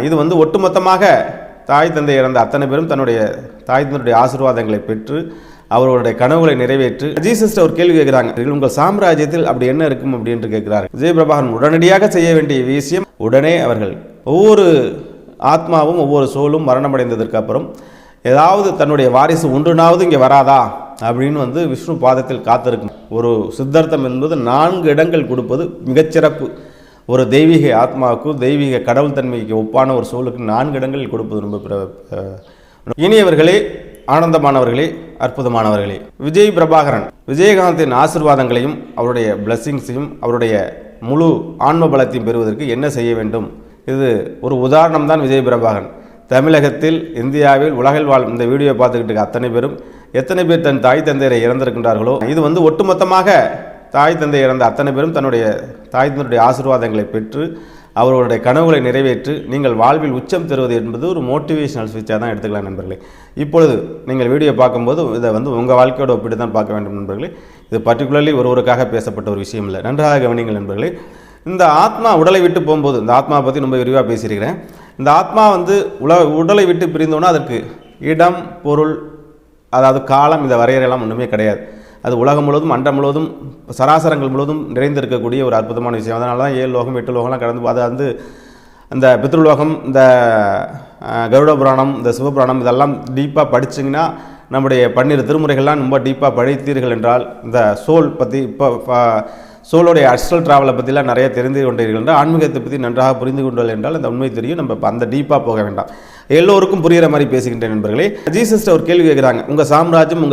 இது வந்து ஒட்டுமொத்தமாக தாய் தந்தை இறந்த அத்தனை பேரும் தன்னுடைய தாய் தந்தையுடைய ஆசீர்வாதங்களை பெற்று அவர்களுடைய கனவுகளை நிறைவேற்று ஜீசஸ் ஒரு கேள்வி கேட்கிறாங்க, உங்கள் சாம்ராஜ்யத்தில் அப்படி என்ன இருக்கும் அப்படின்ட்டு கேட்கிறார்கள். விஜய் பிரபாகரன் உடனடியாக செய்ய வேண்டிய விஷயம், உடனே அவர்கள் ஒவ்வொரு ஆத்மாவும் ஒவ்வொரு சோலும் மரணமடைந்ததற்கு அப்புறம் ஏதாவது தன்னுடைய வாரிசு ஒன்றுனாவது இங்கே வராதா அப்படின்னு வந்து விஷ்ணு பாதத்தில் காத்திருக்கும். ஒரு சித்தார்த்தம் என்பது 4 இடங்கள் கொடுப்பது மிகச்சிறப்பு. ஒரு தெய்வீக ஆத்மாவுக்கு தெய்வீக கடவுள் தன்மைக்கு ஒப்பான ஒரு சோலுக்கு 4 இடங்கள் கொடுப்பது ரொம்ப இனியவர்களே, ஆனந்தமானவர்களே, அற்புதமானவர்களே, விஜய் பிரபாகரன் விஜயகாந்தின் ஆசீர்வாதங்களையும் அவருடைய பிளஸ்ஸிங்ஸையும் அவருடைய முழு ஆன்ம பலத்தையும் பெறுவதற்கு என்ன செய்ய வேண்டும்? இது ஒரு உதாரணம் தான் விஜய் பிரபாகரன். தமிழகத்தில், இந்தியாவில், உலகில் வாழும் இந்த வீடியோ பார்த்துக்கிட்டு அத்தனை பேரும் எத்தனை பேர் தன் தாய் தந்தையரை இறந்திருக்கின்றார்களோ, இது வந்து ஒட்டுமொத்தமாக தாய் தந்தை இறந்த அத்தனை பேரும் தன்னுடைய தாய் தந்தையுடைய ஆசீர்வாதங்களை பெற்று அவர்களுடைய கனவுகளை நிறைவேற்று நீங்கள் வாழ்வில் உச்சம் தருவது என்பது ஒரு மோட்டிவேஷனல் ஸ்பீச்சாக தான் எடுத்துக்கலாம் நண்பர்களே. இப்பொழுது நீங்கள் வீடியோ பார்க்கும்போது இதை வந்து உங்கள் வாழ்க்கையோட ஒப்பிட்டு தான் பார்க்க வேண்டும் நண்பர்களே. இது பர்டிகுலர்லி ஒருவருக்காக பேசப்பட்ட ஒரு விஷயம் இல்லை. நன்றாக கவனிங்கள் நண்பர்களே. இந்த ஆத்மா உடலை விட்டு போகும்போது, இந்த ஆத்மாவை பற்றி ரொம்ப விரிவாக பேசியிருக்கிறேன். இந்த ஆத்மா வந்து உடலை விட்டு பிரிந்தோன்னா அதற்கு இடம், பொருள், அதாவது காலம், இந்த வரையறையெல்லாம் ஒன்றுமே கிடையாது. அது உலகம் முழுவதும், அண்டம் முழுவதும், சராசரங்கள் முழுவதும் நிறைந்திருக்கக்கூடிய ஒரு அற்புதமான விஷயம். அதனால தான் 7 லோகம் 8 லோகம்லாம் கடந்து அதை வந்து அந்த பித்ருலோகம், இந்த கருட புராணம், இந்த சிவபுராணம் இதெல்லாம் டீப்பாக படிச்சிங்கன்னா, நம்முடைய 12 திருமுறைகள்லாம் ரொம்ப டீப்பாக படித்தீர்கள் என்றால், இந்த சோல் பற்றி இப்போ சோலோடைய அஸ்ட்ரல் ட்ராவலை பற்றிலாம் நிறைய தெரிந்து கொண்டீர்கள் என்றால், ஆன்மீகத்தை பற்றி நன்றாக புரிந்து கொண்டீர்கள் என்றால் அந்த உண்மை தெரியும். நம்ம அந்த டீப்பாக போக வேண்டாம். எல்லோருக்கும் புரிகிற மாதிரி பேசுகின்ற நண்பர்களே. ஜீசஸ் ஒரு கேள்வி கேட்குறாங்க, உங்கள் சாம்ராஜ்யம்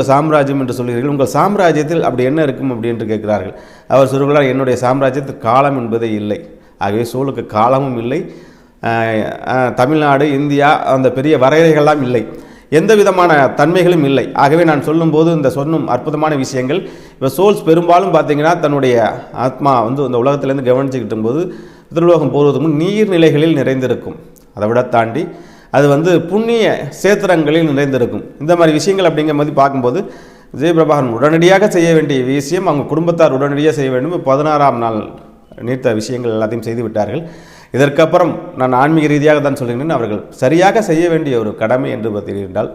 என்று சொல்கிறீர்கள், உங்கள் சாம்ராஜ்யத்தில் அப்படி என்ன இருக்கும் அப்படின்ட்டு கேட்கிறார்கள். அவர் சொல்கிறார், என்னுடைய சாம்ராஜ்யத்தில் காலம் என்பதே இல்லை. ஆகவே சோலுக்கு காலமும் இல்லை, தமிழ்நாடு, இந்தியா அந்த பெரிய வரையறைகள்லாம் இல்லை, எந்த விதமான தன்மைகளும் இல்லை. ஆகவே நான் சொல்லும்போது இந்த சொன்னும் அற்புதமான விஷயங்கள், இப்போ சோல்ஸ் பெரும்பாலும் பார்த்தீங்கன்னா தன்னுடைய ஆத்மா வந்து இந்த உலகத்திலேருந்து கவனிச்சுக்கிட்டும் போது திருலோகம் போவதுக்கு நீர்நிலைகளில் நிறைந்திருக்கும். அதை விட தாண்டி அது வந்து புண்ணிய சேத்திரங்களில் நிறைந்திருக்கும். இந்த மாதிரி விஷயங்கள் அப்படிங்கிற மாதிரி பார்க்கும்போது விஜய் பிரபாகரன் உடனடியாக செய்ய வேண்டிய விஷயம், அவங்க குடும்பத்தார் உடனடியாக செய்ய வேண்டும். 16ஆம் நாள் நீர்த்த விஷயங்கள் எல்லாத்தையும் செய்து விட்டார்கள். இதற்கப்புறம் நான் ஆன்மீக ரீதியாக தான் சொல்கிறேன், அவர்கள் சரியாக செய்ய வேண்டிய ஒரு கடமை என்று பார்த்தீர்கள்,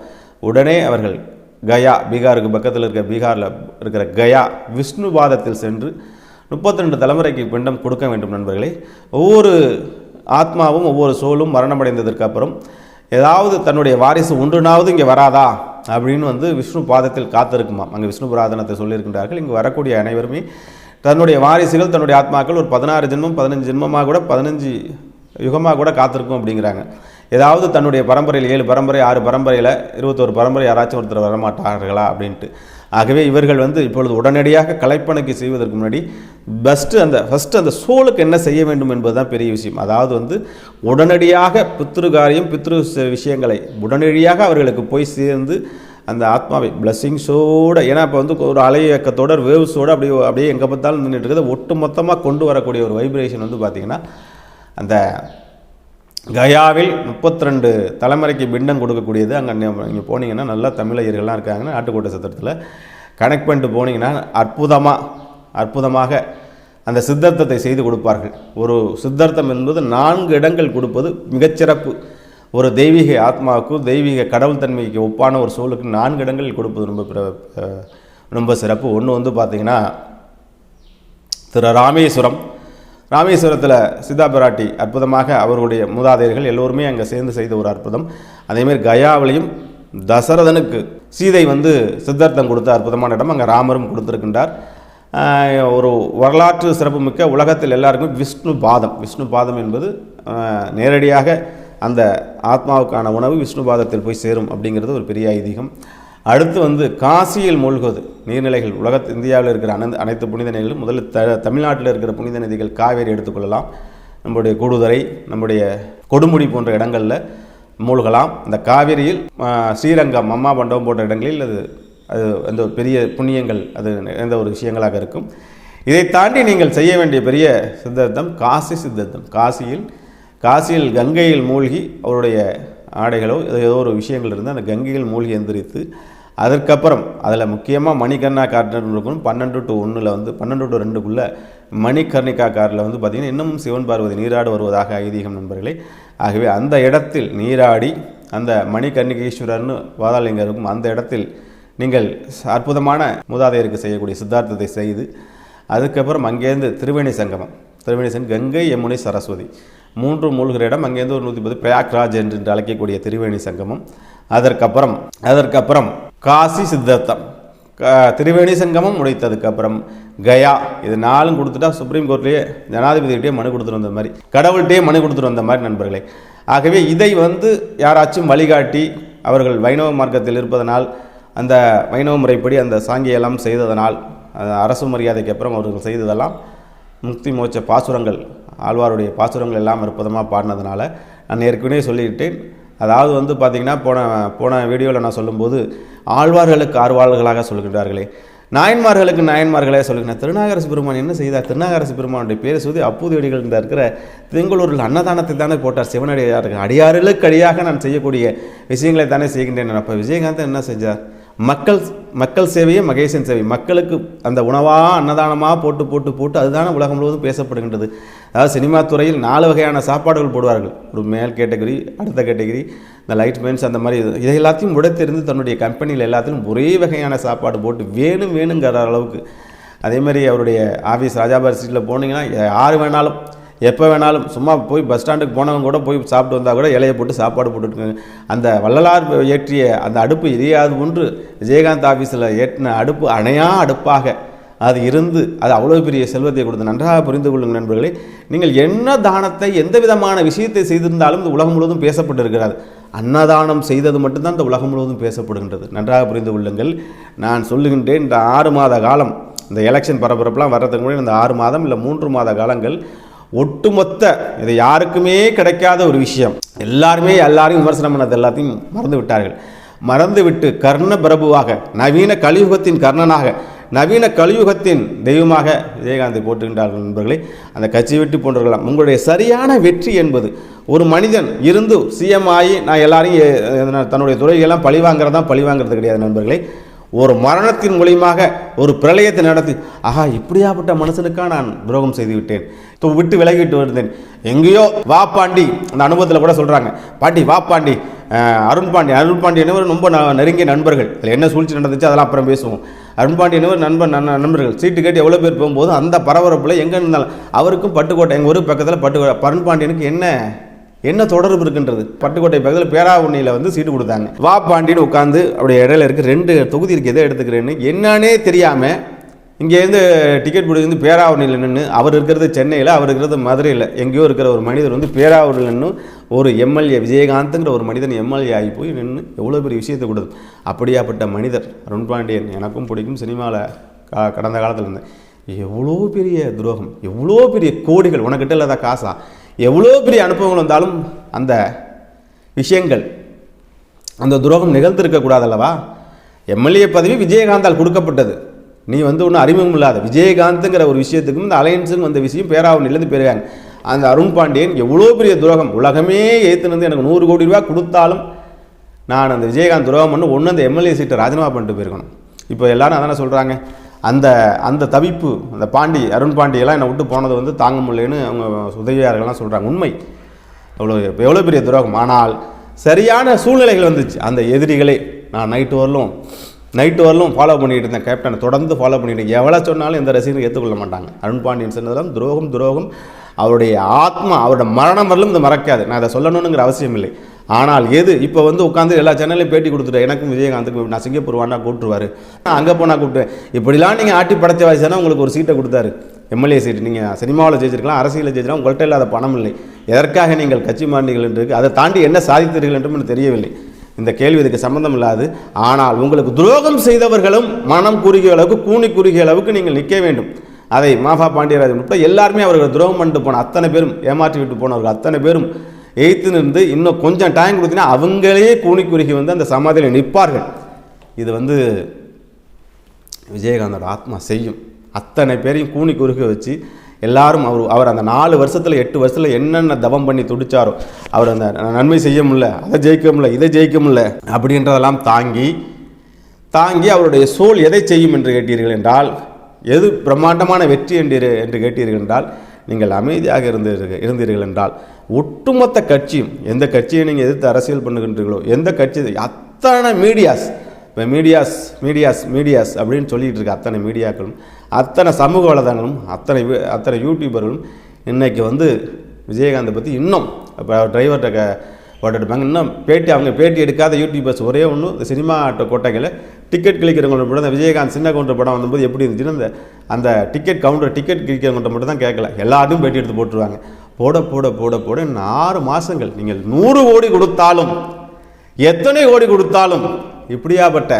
உடனே அவர்கள் கயா, பீகாருக்கு பக்கத்தில் இருக்கிற பீகாரில் இருக்கிற கயா விஷ்ணு பாதத்தில் சென்று 32 தலைமுறைக்கு பிண்டம் கொடுக்க வேண்டும் நண்பர்களே. ஒவ்வொரு ஆத்மாவும் ஒவ்வொரு சோலும் மரணமடைந்ததற்கு அப்புறம் ஏதாவது தன்னுடைய வாரிசு ஒன்றுனாவது இங்கே வராதா அப்படின்னு வந்து விஷ்ணு பாதத்தில் காத்திருக்குமா. அங்கே விஷ்ணு புராதனத்தை சொல்லியிருக்கின்றார்கள். இங்கு வரக்கூடிய அனைவருமே தன்னுடைய வாரிசுகள், தன்னுடைய ஆத்மாக்கள் ஒரு 16 ஜென்மம் 15 ஜென்மமாக கூட 15 யுகமாக கூட காத்திருக்கும் அப்படிங்கிறாங்க. ஏதாவது தன்னுடைய பரம்பரையில் 7 பரம்பரை 6 பரம்பரையில் 21 பரம்பரை யாராச்சும் ஒருத்தர் வரமாட்டார்களா அப்படின்ட்டு. ஆகவே இவர்கள் வந்து இப்பொழுது உடனடியாக கலைப்பணிக்கு செய்வதற்கு முன்னாடி ஃபஸ்ட்டு அந்த சோலுக்கு என்ன செய்ய வேண்டும் என்பது தான் பெரிய விஷயம். அதாவது வந்து உடனடியாக பித்ருகாரியம் பித்ரு விஷயங்களை உடனடியாக அவர்களுக்கு போய் சேர்ந்து அந்த ஆத்மாவை பிளஸ்ஸிங்ஸோடு, ஏன்னா இப்போ வந்து ஒரு அலை இயக்கத்தோட வேவ்ஸோடு அப்படியே எங்கே பார்த்தாலும் நின்றுட்டு இருக்கிறத ஒட்டு மொத்தமாக கொண்டு வரக்கூடிய ஒரு வைப்ரேஷன் வந்து பார்த்திங்கன்னா அந்த கயாவில் 32 தலைமுறைக்கு பிண்டம் கொடுக்கக்கூடியது. அங்கே நீங்கள் போனீங்கன்னா நல்லா தமிழர்கள்லாம் இருக்காங்கன்னா நாட்டுக்கோட்டை சத்திரத்தில் கனெக்ட் பண்ணிட்டு போனீங்கன்னா அற்புதமாக அந்த சித்தார்த்தத்தை செய்து கொடுப்பார்கள். ஒரு சித்தார்த்தம் என்பது 4 இடங்கள் கொடுப்பது மிகச்சிறப்பு. ஒரு தெய்வீக ஆத்மாவுக்கு தெய்வீக கடவுள் தன்மைக்கு ஒப்பான ஒரு சோலுக்கு 4 இடங்கள் கொடுப்பது ரொம்ப சிறப்பு. ஒன்று வந்து பார்த்திங்கன்னா திரு ராமேஸ்வரத்தில் சிதா பிராட்டி அற்புதமாக அவருடைய மூதாதையர்கள் எல்லோருமே அங்கே சேர்ந்து செய்த ஒரு அற்புதம். அதேமாதிரி கயாவிலையும் தசரதனுக்கு சீதை வந்து சித்தார்த்தம் கொடுத்த அற்புதமான இடம். அங்கே ராமரும் கொடுத்துருக்கின்றார். ஒரு வரலாற்று சிறப்புமிக்க, உலகத்தில் எல்லாருக்கும் விஷ்ணு பாதம் என்பது நேரடியாக அந்த ஆத்மாவுக்கான உணவு விஷ்ணு பாதத்தில் போய் சேரும் அப்படிங்கிறது ஒரு பெரிய ஐதீகம். அடுத்து வந்து காசியில் மூழ்குவது நீர்நிலைகள். இந்தியாவில் இருக்கிற அனைத்து புனித நதிகளும் முதல்ல தமிழ்நாட்டில் இருக்கிற புனித நதிகள் காவேரி எடுத்துக்கொள்ளலாம். நம்முடைய கூடுதுறை, நம்முடைய கொடுமுடி போன்ற இடங்களில் மூழ்கலாம். இந்த காவேரியில் ஸ்ரீரங்கம், அம்மா மண்டபம் போன்ற இடங்களில் அது அந்த பெரிய புண்ணியங்கள் அது எந்த ஒரு விஷயங்களாக இருக்கும். இதை தாண்டி நீங்கள் செய்ய வேண்டிய பெரிய சித்தார்த்தம் காசி சித்தார்த்தம். காசியில் கங்கையில் மூழ்கி அவருடைய ஆடைகளோ ஏதோ ஒரு விஷயங்கள் இருந்து அந்த கங்கையில் மூழ்கி எந்திரித்து அதற்கப்புறம் அதில் முக்கியமாக மணிகர்ணா கார்டன் இருக்கணும். 12 to 1 வந்து 12 to 2 மணிகர்ணிகா காரில் வந்து பார்த்திங்கன்னா இன்னமும் சிவன் பார்வதி நீராடு வருவதாக ஐதீகம் நண்பர்களே. ஆகவே அந்த இடத்தில் நீராடி அந்த மணிகர்ணிகேஸ்வரர்னு வாதாலிங்கம் இருக்கும் அந்த இடத்தில் நீங்கள் அற்புதமான மூதாதையருக்கு செய்யக்கூடிய சித்தார்த்தத்தை செய்து அதுக்கப்புறம் அங்கேருந்து திரிவேணி சங்கமம் கங்கை யமுனை சரஸ்வதி 3 மூழ்கிற இடம், அங்கேருந்து ஒரு 110 பிரயாக்ராஜ் என்று அழைக்கக்கூடிய திரிவேணி சங்கமம். அதற்கப்புறம் காசி சித்தார்த்தம், திரிவேணி சங்கமம் முடித்ததுக்கப்புறம் கயா. இது 4 கொடுத்துட்டா சுப்ரீம் கோர்ட்லேயே ஜனாதிபதிகிட்டே மனு கொடுத்துட்டு வந்த மாதிரி, கடவுள்கிட்டே மனு கொடுத்துட்டு வந்த மாதிரி நண்பர்களே. ஆகவே இதை யாராச்சும் வழிகாட்டி அவர்கள் வைணவ மார்க்கத்தில் இருப்பதனால், அந்த வைணவ முறைப்படி அந்த சாங்கியெல்லாம் செய்ததனால், அரசு மரியாதைக்கு அப்புறம் அவர்கள் செய்ததெல்லாம் முக்தி மோட்ச பாசுரங்கள், ஆழ்வாருடைய பாசுரங்கள் எல்லாம் அற்புதமாக பாடினதுனால நான் ஏற்கனவே சொல்லிவிட்டேன். அதாவது பார்த்திங்கன்னா போன வீடியோவில் நான் சொல்லும்போது ஆழ்வார்களுக்கு ஆழ்வார்களாக சொல்கின்றார்களே, நாயன்மார்களுக்கு நாயன்மார்களே சொல்லுங்கள். திருநாகரசு பெருமான் என்ன செய்தார்? திருநாகரசு பெருமானுடைய பேரை சொல்லி அப்பூதியடிகள் இருக்கிற திருங்கலூரில் அன்னதானத்தை தானே போட்டார். சிவனடியார்கள் அடியார்களுக்கு அடியாக நான் செய்யக்கூடிய விஷயங்களை தானே செய்கின்றேன். அப்போ விஜயகாந்தன் என்ன செஞ்சார்? மக்கள் சேவையே மகேசன் சேவை. மக்களுக்கு அந்த உணவாக அன்னதானமாக போட்டு அதுதானே உலகம் முழுவதும் பேசப்படுகின்றது. அதாவது சினிமா துறையில் 4 வகையான சாப்பாடுகள் போடுவார்கள். ஒரு மேல் கேட்டகரி, அடுத்த கேட்டகரி, இந்த லைட் மென்ஸ், அந்த மாதிரி இதை எல்லாத்தையும் உடைத்தெறிந்து தன்னுடைய கம்பெனியில் எல்லாத்திலும் ஒரே வகையான சாப்பாடு போட்டு வேணுங்கிற அளவுக்கு. அதே மாதிரி அவருடைய ஆஃபீஸ் ராஜாபார் ஸ்ட்ரீட்டில் போனீங்கன்னா யார் வேணாலும் எப்போ வேணாலும் சும்மா போய் பஸ் ஸ்டாண்டுக்கு போனவங்க கூட போய் சாப்பிட்டு வந்தால் கூட இலையை போட்டு சாப்பாடு போட்டுருக்காங்க. அந்த வள்ளலார் ஏற்றிய அந்த அடுப்பு எரியாது ஒன்று விஜயகாந்த் ஆஃபீஸில் ஏற்றின அடுப்பு அணையா அடுப்பாக அது இருந்து அது அவ்வளோ பெரிய செல்வத்தை கொடுத்து நன்றாக புரிந்து கொள்ளுங்கள் நண்பர்களே. நீங்கள் என்ன தானத்தை எந்த விதமான விஷயத்தை செய்திருந்தாலும் இந்த உலகம் முழுவதும் பேசப்பட்டிருக்கிறது. அன்னதானம் செய்தது மட்டும்தான் இந்த உலகம் முழுவதும் பேசப்படுகின்றது. நன்றாக புரிந்து கொள்ளுங்கள். நான் சொல்லுகின்றேன், இந்த 6 மாத காலம், இந்த எலெக்ஷன் பரபரப்புலாம் வர்றதுக்கு முன்னாடி இந்த 6 மாதம் இல்லை 3 மாத காலங்கள் ஒட்டுமொத்த இது யாருக்குமே கிடைக்காத ஒரு விஷயம். எல்லாரையும் விமர்சனம் பண்ணது எல்லாத்தையும் மறந்து விட்டார்கள். மறந்துவிட்டு கர்ண பிரபுவாக, நவீன கலியுகத்தின் கர்ணனாக, நவீன கலியுகத்தின் தெய்வமாக விஜயகாந்தை போட்டுகின்றார்கள் நண்பர்களே. அந்த கட்சி வெட்டி போன்றவர்களாம். உங்களுடைய சரியான வெற்றி என்பது ஒரு மனிதன் இருந்து சிஎம் ஆகி நான் எல்லாரையும் தன்னுடைய துறையெல்லாம் பழிவாங்கிறது கிடையாது நண்பர்களே. ஒரு மரணத்தின் மூலியமாக ஒரு பிரளயத்தை நடத்தி இப்படியாப்பட்ட மனுஷனுக்காக நான் துரோகம் செய்து விட்டேன், விட்டு விலகிட்டு வருந்தேன், எங்கேயோ வா பாண்டி. அந்த அனுபவத்தில் கூட சொல்கிறாங்க, பாண்டி வா பாண்டி, அருண் பாண்டி என்பவர் ரொம்ப நெருங்கிய நண்பர்கள். அதில் என்ன சூழ்ச்சி நடந்துச்சு அதெல்லாம் அப்புறம் பேசுவோம். அருண் பாண்டி என்பவர் நண்பர்கள் சீட்டு கேட்டு எவ்வளோ பேர் போகும்போது அந்த பரபரப்பில் எங்கே இருந்தாலும் அவருக்கும் பட்டுக்கோட்டை, எங்கள் ஊருக்கு பக்கத்தில் பட்டுக்கோட்டை, அருண் பாண்டியனுக்கு என்ன தொடர்பு இருக்கின்றது? பட்டுக்கோட்டை பக்கத்தில் பேராவூர்ணியில் சீட்டு கொடுத்தாங்க. வா பாண்டின்னு உட்காந்து அப்படியே இடையில இருக்க 2 தொகுதி இருக்குது, எதை எடுத்துக்கிறேன்னு என்னன்னே தெரியாமல் இங்கேருந்து டிக்கெட் பிடிச்சி பேராவூர்ணியில் நின்று, அவர் இருக்கிறது சென்னையில், அவர் இருக்கிறது மதுரையில், எங்கேயோ இருக்கிற ஒரு மனிதர் பேராவூரில் நின்று ஒரு எம்எல்ஏ விஜயகாந்த்ங்கிற ஒரு மனிதன் எம்எல்ஏ ஆகி போய் நின்று எவ்வளோ பெரிய விஷயத்தை கொடுத்து. அப்படியாப்பட்ட மனிதர் அருண் பாண்டியன் எனக்கும் பிடிக்கும். சினிமாவில் கடந்த காலத்தில் இருந்தேன். எவ்வளோ பெரிய துரோகம், எவ்வளோ பெரிய கோடிகள் உனக்கிட்ட இல்லாத காசா, எவ்வளோ பெரிய அனுபவங்கள் வந்தாலும் அந்த விஷயங்கள், அந்த துரோகம் நிகழ்ந்திருக்கக்கூடாது அல்லவா? எம்எல்ஏ பதவி விஜயகாந்தால் கொடுக்கப்பட்டது. நீ ஒன்றும் அறிமுகம் இல்லாத விஜயகாந்துங்கிற ஒரு விஷயத்துக்கும் இந்த அலையன்ஸுக்கும் வந்த விஷயம் பேராவூர்ணிலேருந்து பெறுவாங்க. அந்த அருண் பாண்டியன் எவ்வளோ பெரிய துரோகம், உலகமே ஏற்றுனது எனக்கு 100 கோடி ரூபா கொடுத்தாலும் நான் அந்த விஜயகாந்த் துரோகம் ஒன்று அந்த எம்எல்ஏ சீட்டை ராஜினாமா பண்ணிட்டு போயிருக்கணும். இப்போ எல்லாரும் அதானே சொல்கிறாங்க. அந்த தவிப்பு, அந்த அருண் பாண்டியெல்லாம் என்னை விட்டு போனது தாங்க முடியலன்னு அவங்க உதவியாளர்கள்லாம் சொல்கிறாங்க. உண்மை, எவ்வளோ பெரிய துரோகம். ஆனால் சரியான சூழ்நிலைகள் வந்துச்சு. அந்த எதிரிகளே நான் நைட்டு வரலும் ஃபாலோ பண்ணிகிட்டு இருந்தேன். கேப்டனை தொடர்ந்து ஃபாலோ பண்ணிட்டு எவ்வளோ சொன்னாலும் எந்த ரசிகரும் ஏற்றுக்கொள்ள மாட்டாங்க. அருண் பாண்டியன் சொன்னதெல்லாம் துரோகம். அவருடைய ஆத்மா, அவரோட மரணம் வரலும் இந்த மறக்காது. நான் அதை சொல்லணுங்கிற அவசியம் இல்லை. ஆனால் இப்போ உட்காந்து எல்லா சேனல்லையும் பேட்டி கொடுத்துட்டேன். எனக்கும் விஜயகாந்துக்கு நான் சிங்கப்பூர் வாண்டா கூப்பிட்டுருவார், அங்கே போனால் கூப்பிட்டுவேன். இப்படிலாம் நீங்கள் ஆட்டி படைச்ச வயசானா உங்களுக்கு ஒரு சீட்டை கொடுத்தாரு, எம்எல்ஏ சீட்டு. நீங்கள் சினிமாவில் ஜெயிச்சிருக்கலாம், அரசியலில் ஜெயிச்சிருக்கலாம், உங்கள்கிட்ட இல்லாத பணம் இல்லை. எதற்காக நீங்கள் கட்சி மாறினீர்கள் என்று, அதை தாண்டி என்ன சாதித்தீர்கள் என்றும் எனக்கு தெரியவில்லை. இந்த கேள்வி இதுக்கு சம்பந்தம் இல்லாது. ஆனால் உங்களுக்கு துரோகம் செய்தவர்களும் மனம் குறுகிய அளவுக்கு, கூனி குறுகிய அளவுக்கு நீங்கள் நிற்க வேண்டும். அதை மாஃபா பாண்டியராஜன் உட்பட எல்லாருமே அவர்கள் துரோகம் பண்ணிட்டு போன அத்தனை பேரும், ஏமாற்றி விட்டு போனவர்கள் அத்தனை பேரும் எய்த்து நின்று இன்னும் கொஞ்சம் டைம் கொடுத்தீங்கன்னா அவங்களே கூனி குறுகி அந்த சமாதியில் நிற்பார்கள். இது விஜயகாந்தோட ஆத்மா செய்யும். அத்தனை பேரையும் கூனி குறுக வச்சு எல்லாரும் அவர் அந்த 4 வருஷத்தில் 8 வருஷத்தில் என்னென்ன தவம் பண்ணி துடிச்சாரோ, அவர் அந்த நன்மை செய்ய முடியல, அதை ஜெயிக்க முடியல, இதை ஜெயிக்க முடியல அப்படின்றதெல்லாம் தாங்கி அவருடைய சோல் எதை செய்யும் என்று கேட்டீர்கள் என்றால், எது பிரம்மாண்டமான வெற்றி என்று கேட்டீர்கள் என்றால், நீங்கள் அமைதியாக இருந்தீர்கள் என்றால், ஒட்டுமொத்த கட்சியும், எந்த கட்சியை நீங்கள் எதிர்த்து அரசியல் பண்ணுகின்றீர்களோ, எந்த கட்சி, அத்தனை மீடியாஸ், இப்போ மீடியாஸ் அப்படின்னு சொல்லிகிட்டு இருக்க அத்தனை மீடியாக்களும், அத்தனை சமூக வலைதளங்களும், அத்தனை யூடியூபர்களும் இன்றைக்கி வந்து விஜயகாந்தை பற்றி இன்னும் இப்போ டிரைவர்கிட்ட போட்டுட்டுப்பாங்க. இன்னும் அவங்க பேட்டி எடுக்காத யூடியூபர்ஸ் ஒரே ஒன்று, இந்த சினிமா கோட்டைகளை டிக்கெட் கிளிக்கிறவங்க மட்டும் தான். விஜயகாந்த் சின்ன கவுண்டர் படம் வந்தபோது எப்படி இருந்துச்சுன்னா அந்த டிக்கெட் கிளிக்கிறவங்கள்ட்ட மட்டும் தான் கேட்கல, எல்லாத்தையும் பேட்டி எடுத்து போட்டுருவாங்க. போட 6 மாதங்கள் நீங்கள் 100 கோடி கொடுத்தாலும், எத்தனை கோடி கொடுத்தாலும் இப்படியாப்பட்ட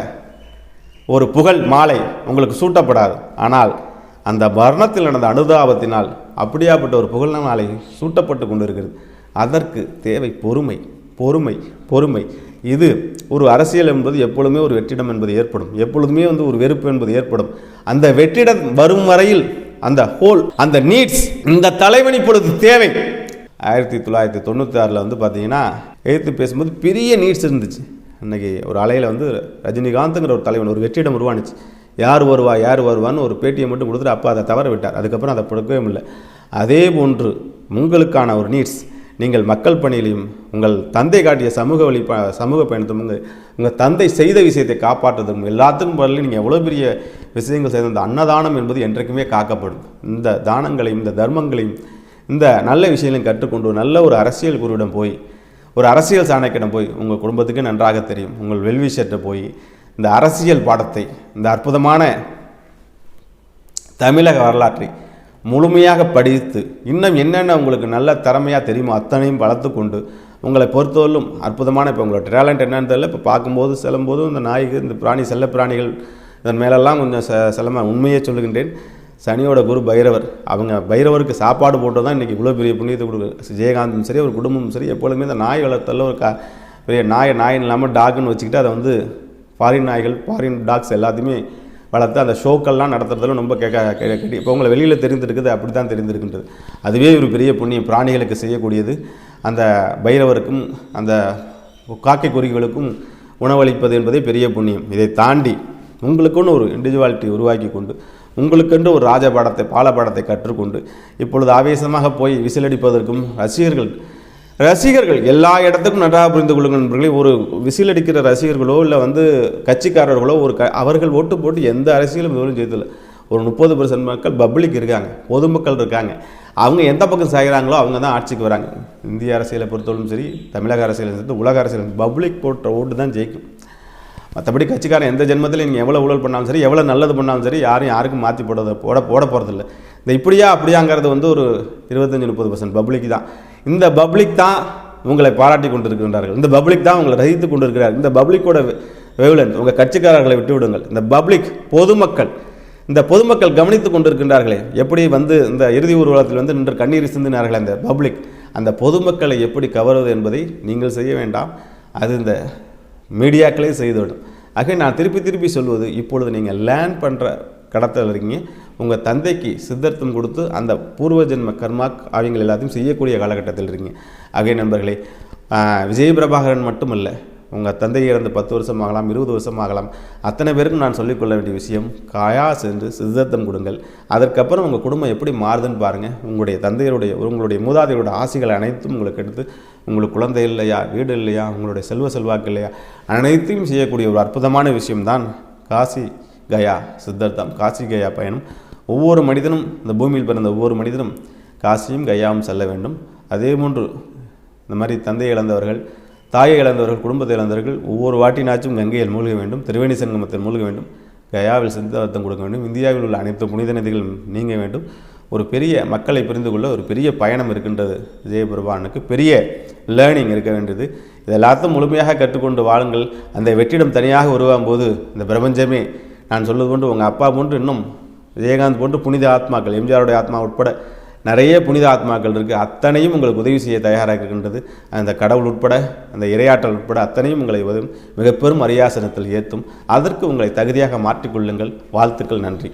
ஒரு புகழ் மாலை உங்களுக்கு சூட்டப்படாது. ஆனால் அந்த மரணத்தில் நடந்த அனுதாபத்தினால் அப்படியாப்பட்ட ஒரு புகழ் மாலை சூட்டப்பட்டு கொண்டு இருக்கிறது. அதற்கு தேவை பொறுமை. இது ஒரு அரசியல் என்பது எப்பொழுதுமே ஒரு வெற்றிடம் என்பது ஏற்படும், எப்பொழுதுமே வந்து ஒரு வெறுப்பு என்பது ஏற்படும். அந்த வெற்றிடம் வரும் வரையில் அந்த நீட்ஸ், இந்த தலைவன் இப்பொழுது தேவை. 1996 வந்து பார்த்தீங்கன்னா எழுத்து பேசும்போது பெரிய நீட்ஸ் இருந்துச்சு. அன்றைக்கி ஒரு அலையில் வந்து ரஜினிகாந்துங்கிற ஒரு தலைவன், ஒரு வெற்றிடம் உருவானுச்சு. யார் வருவான்னு ஒரு பேட்டியை மட்டும் கொடுத்துட்டு அப்போ அதை தவற விட்டார். அதுக்கப்புறம் அதை கொடுக்கவே இல்லை. அதே போன்று உங்களுக்கான ஒரு நீட்ஸ், நீங்கள் மக்கள் பணியிலையும் உங்கள் தந்தை காட்டிய சமூக பயணத்தும் உங்கள் தந்தை செய்த விஷயத்தை காப்பாற்றுவதும் எல்லாத்துக்கும் பதில் நீங்கள் எவ்வளோ பெரிய விஷயங்கள் செய்த அந்த அன்னதானம் என்பது என்றைக்குமே காக்கப்படும். இந்த தானங்களையும் இந்த தர்மங்களையும் இந்த நல்ல விஷயங்களையும் கற்றுக்கொண்டு நல்ல ஒரு அரசியல் குருவிடம் போய், ஒரு அரசியல் சாணக்கிடம் போய், உங்கள் குடும்பத்துக்கு நன்றாக தெரியும், உங்கள் வெல்விஷர்கிட்ட போய் இந்த அரசியல் பாடத்தை, இந்த அற்புதமான தமிழக வரலாற்றை முழுமையாக படித்து இன்னும் என்னென்ன உங்களுக்கு நல்ல திறமையாக தெரியுமோ அத்தனையும் வளர்த்து கொண்டு உங்களை பொறுத்தவரையிலும் அற்புதமான, இப்போ உங்களோட டேலண்ட் என்னன்னு தெரியல, இப்போ பார்க்கும்போது செல்லும்போதும் இந்த நாய்கள், இந்த செல்ல பிராணிகள் இதன் மேலெல்லாம் கொஞ்சம் செல்லமாக உண்மையே சொல்லுகின்றேன். சனியோட குரு பைரவர், அவங்க பைரவருக்கு சாப்பாடு போட்டு தான் இன்றைக்கி இவ்வளோ பெரிய புண்ணியத்தை கொடுக்குது. விஜயகாந்தும் சரி, ஒரு குடும்பமும் சரி, எப்பொழுதுமே இந்த நாய் வளர்த்தல ஒரு பெரிய நாயின் இல்லாமல் டாக்குன்னு வச்சுக்கிட்டு அதை வந்து ஃபாரின் நாய்கள், ஃபாரின் டாக்ஸ் எல்லாத்தையுமே வளர்த்து அந்த ஷோக்கள்லாம் நடத்துறதுல ரொம்ப கேட்க இப்போ உங்களை வெளியில் தெரிந்திருக்குது, அப்படி தான் தெரிந்திருக்கின்றது. அதுவே ஒரு பெரிய புண்ணியம் பிராணிகளுக்கு செய்யக்கூடியது. அந்த பைரவருக்கும் அந்த காக்கை குருவிகளுக்கும் உணவளிப்பது என்பதே பெரிய புண்ணியம். இதை தாண்டி உங்களுக்குன்னு ஒரு இண்டிவிஜுவாலிட்டி உருவாக்கி கொண்டு, உங்களுக்கென்று ஒரு பாலபாடத்தை கற்றுக்கொண்டு இப்பொழுது ஆவேசமாக போய் விசிலடிப்பதற்கும் ரசிகர்கள் எல்லா இடத்துக்கும் நன்றாக புரிந்து கொள்ளுங்கள் நண்பர்களே. ஒரு விசில் அடிக்கிற ரசிகர்களோ இல்லை வந்து கட்சிக்காரர்களோ அவர்கள் ஓட்டு போட்டு எந்த அரசியலும் இதுவரையும் செய்ததில்லை. ஒரு 30% மக்கள் பப்ளிக் இருக்காங்க, பொதுமக்கள் இருக்காங்க. அவங்க எந்த பக்கம் சாகிறாங்களோ அவங்க தான் ஆட்சிக்கு வராங்க. இந்திய அரசியலை பொறுத்தவரைக்கும் சரி, தமிழக அரசியலை சரி, உலக அரசியல், பப்ளிக் போட்ட ஓட்டு தான் ஜெயிக்கும். மற்றபடி கட்சிக்காரன் எந்த ஜென்மத்தில் நீங்கள் எவ்வளோ ஊழல் பண்ணாலும் சரி, எவ்வளோ நல்லது பண்ணாலும் சரி, யாருக்கும் மாற்றி போட போகிறதில்ல. இந்த அப்படியாங்கிறது வந்து ஒரு 25-30% பப்ளிக் தான். இந்த பப்ளிக் தான் உங்களை பாராட்டி கொண்டிருக்கின்றார்கள். இந்த பப்ளிக் தான் உங்களை ரசித்து கொண்டிருக்கிறார். இந்த பப்ளிக்கோட வேவ்லென்த் உங்கள் கட்சிக்காரர்களை விட்டு விடுங்கள். இந்த பப்ளிக் பொதுமக்கள் கவனித்து கொண்டிருக்கின்றார்களே, எப்படி வந்து இந்த இறுதி ஊர்வலத்தில் வந்து நின்று கண்ணீர் சிந்தினார்கள் அந்த பொதுமக்களை எப்படி கவருவது என்பதை நீங்கள் செய்ய வேண்டாம், அது இந்த மீடியாக்களே செய்துவிடும். ஆக நான் திருப்பி சொல்வது, இப்பொழுது நீங்கள் லேர்ன் பண்ணுற கடத்தில் இருக்கீங்க. உங்கள் தந்தைக்கு சித்தர்த்தம் கொடுத்து அந்த பூர்வ ஜென்ம கர்மா அவங்க எல்லாத்தையும் செய்யக்கூடிய காலகட்டத்தில் இருக்கீங்க. ஆகவே நண்பர்களே, விஜய் பிரபாகரன் மட்டும் இல்லை, உங்கள் தந்தை இறந்து 10 வருஷம் ஆகலாம், 20 வருஷம் ஆகலாம், அத்தனை பேருக்கும் நான் சொல்லிக்கொள்ள வேண்டிய விஷயம், காயா சென்று சித்தர்த்தம் கொடுங்கள். அதற்கப்புறம் உங்கள் குடும்பம் எப்படி மாறுதுன்னு பாருங்கள். உங்களுடைய மூதாதையரோட ஆசைகள் அனைத்தும் உங்களுக்கு எடுத்து, உங்களுக்கு குழந்தை இல்லையா, வீடு இல்லையா, உங்களுடைய செல்வாக்கு இல்லையா, அனைத்தையும் செய்யக்கூடிய ஒரு அற்புதமான விஷயம்தான் காசி கயா சித்தர்த்தம், காசி கயா பயணம். ஒவ்வொரு மனிதனும், இந்த பூமியில் பிறந்த ஒவ்வொரு மனிதனும் காசியும் கயாவும் செல்ல வேண்டும். அதே போன்று இந்த மாதிரி தந்தையை இழந்தவர்கள், தாயை இழந்தவர்கள், குடும்பத்தை இழந்தவர்கள் ஒவ்வொரு வாட்டினாச்சும் கங்கையில் மூழ்க வேண்டும், திரிவேணி சங்கமத்தில் மூழ்க வேண்டும், கயாவில் சித்தர்த்தம் கொடுக்க வேண்டும். இந்தியாவில் உள்ள அனைத்து புனித நதிகளும் நீங்க வேண்டும். ஒரு பெரிய மக்களை புரிந்து கொள்ள ஒரு பெரிய பயணம் இருக்கின்றது. விஜயபிரபானுக்கு பெரிய லேர்னிங் இருக்க வேண்டியது. இது எல்லாத்தையும் முழுமையாக கற்றுக்கொண்டு வாழுங்கள். அந்த வெற்றிடம் தனியாக உருவாகும் போது இந்த பிரபஞ்சமே, நான் சொல்வது போன்று உங்கள் அப்பா போன்று இன்னும் விஜயகாந்த் போன்று புனித ஆத்மாக்கள், எம்ஜிஆருடைய ஆத்மா உட்பட நிறைய புனித ஆத்மாக்கள் இருக்குது. அத்தனையும் உங்களுக்கு உதவி செய்ய தயாராக இருக்கின்றது. அந்த கடவுள் உட்பட, அந்த இறையாற்றல் உட்பட அத்தனையும் உங்களை மிக பெரும் அரியாசனத்தில் ஏற்றும். அதற்கு உங்களை தகுதியாக மாற்றிக்கொள்ளுங்கள். வாழ்த்துக்கள். நன்றி.